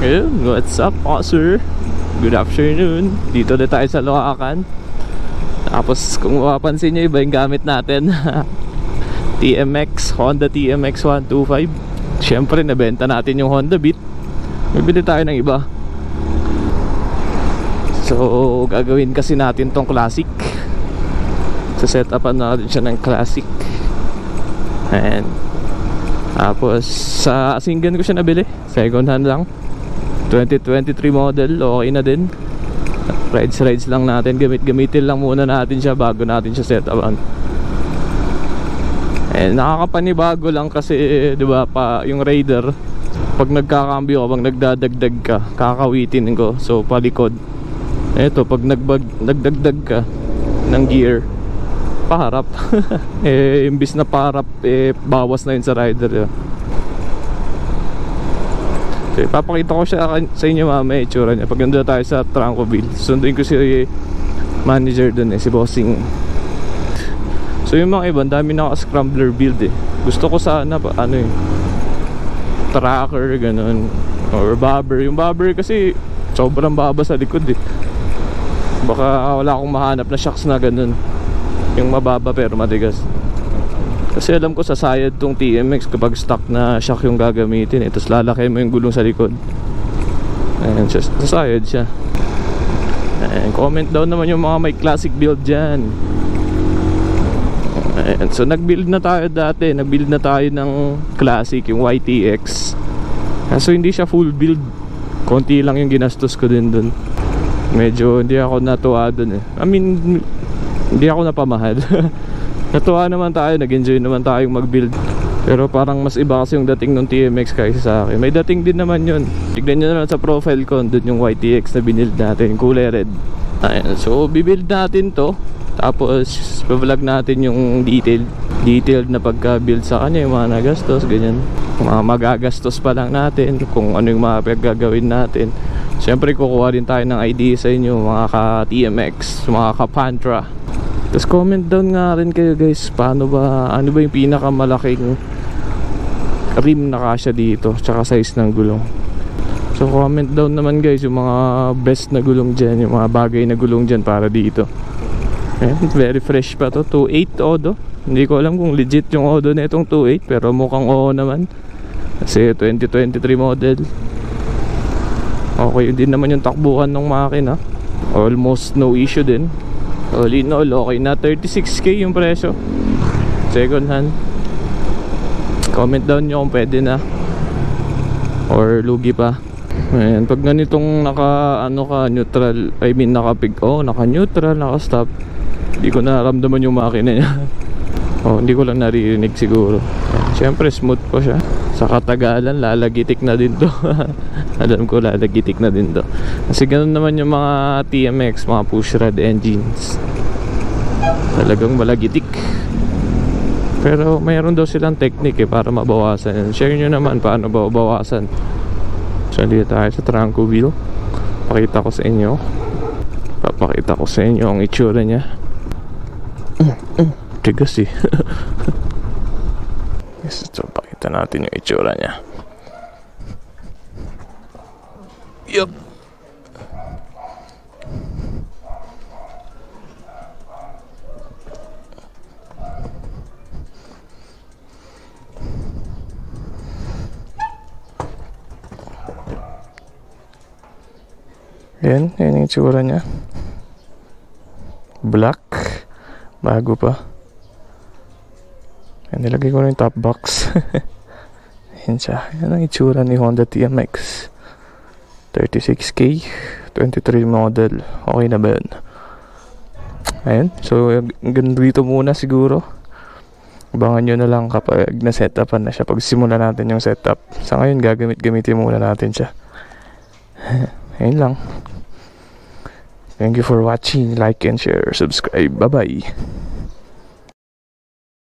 Ayun, what's up po sir? Good afternoon. Dito na tayo sa Loacan. Tapos kung mapapansin nyo, iba yung gamit natin. TMX, Honda TMX 125. Siyempre nabenta natin yung Honda Beat. Bibili tayo ng iba. So gagawin kasi natin tong classic. So set upan natin siya ng classic. And tapos sa Asinggan ko siya nabili. Second hand lang, 2023 model. Okay na din. Rides lang natin. Gamitin lang muna natin siya bago natin siya set upan. And nakakapanibago lang kasi diba pa yung Raider, pag nagkakambyo ka, pag nagdadagdag ka, kakawitin ko. So palikod. Eto pag nagdagdag ka ng gear, paharap. Imbis na paharap, bawas na yun sa rider. So, ipapakita ko siya sa inyo mamaya itsura niya pag nandun tayo sa Trancoville. Sunduin ko si manager dun si Bossing. So yung mga iba, dami naka-scrambler build Gusto ko sana tracker, ganun, or bobber. Yung bobber kasi sobrang baba sa likod Baka wala akong mahanap na shocks na ganun, yung mababa pero matigas. Kasi alam ko sasayad tong TMX kapag stock na shock yung gagamitin tapos lalaki mo yung gulong sa likod. Ayan, sasayad siya. Ayan, comment down naman yung mga may classic build dyan. Ayan, so nag-build na tayo dati. Nag-build na tayo ng classic, yung YTX. So hindi siya full build, konti lang yung ginastos ko din dun. Medyo hindi ako natuwa dun I mean, hindi ako napamahal. Natuwa naman tayo, nag-enjoy naman tayong mag-build. Pero parang mas iba kasi yung dating ng TMX kaysa sa akin. May dating din naman yun. Tignan nyo naman sa profile ko, dun yung YTX na binild natin, yung kulay red. Ayan, so bibuild natin to. Tapos vlog natin yung detailed na pagka-build sa kanya, yung mga nagastos, ganyan. Mga magagastos pa lang natin, kung ano yung mga gagawin natin. Siyempre kukuha din tayo ng idea sa inyo, mga ka-TMX, mga ka-Pantra. Tapos comment down nga rin kayo guys, ano ba yung pinakamalaking rim na kasya dito, tsaka size ng gulong. So comment down naman guys yung mga best na gulong dyan, yung mga bagay na gulong dyan para dito. Ayan, very fresh pa to, 2.8 Odo. Hindi ko alam kung legit yung Odo na itong 2.8, pero mukhang oo naman. Kasi 2023 model. Okay din naman yung takbuhan ng makina. Almost no issue din. All in all, okay na. 36k yung presyo, second hand. Comment down nyo kung pwede na or lugi pa. Ayan, pag ganitong naka neutral, I mean naka neutral, naka stop, hindi ko naramdaman yung makina niya. Hindi ko lang naririnig siguro. Siyempre smooth po siya. Sa katagalan lalagitik na din to. Alam ko lalagitik na din to. Kasi ganun naman yung mga TMX, mga pushrod engines, talagang malagitik. Pero mayroon daw silang technique para mabawasan. Share nyo naman paano bawasan. So dito tayo sa Trancoville. Papakita ko sa inyo ang itsura niya. Tigas Yes, so pakita natin yung itsura niya. Yup. Yan yung itsura niya. Black, bago pa. Yan, nilagay ko na yung top box. Yan siya. Yan ang itsura ni Honda TMX 36k 23 model. Okay na ba yun? Ayan, so hanggang dito muna siguro. Abangan nyo na lang kapag na-setupan na siya, pag simula natin yung setup. Sa ngayon gamitin muna natin siya. Ayun lang. Thank you for watching. Like and share, subscribe. Bye bye.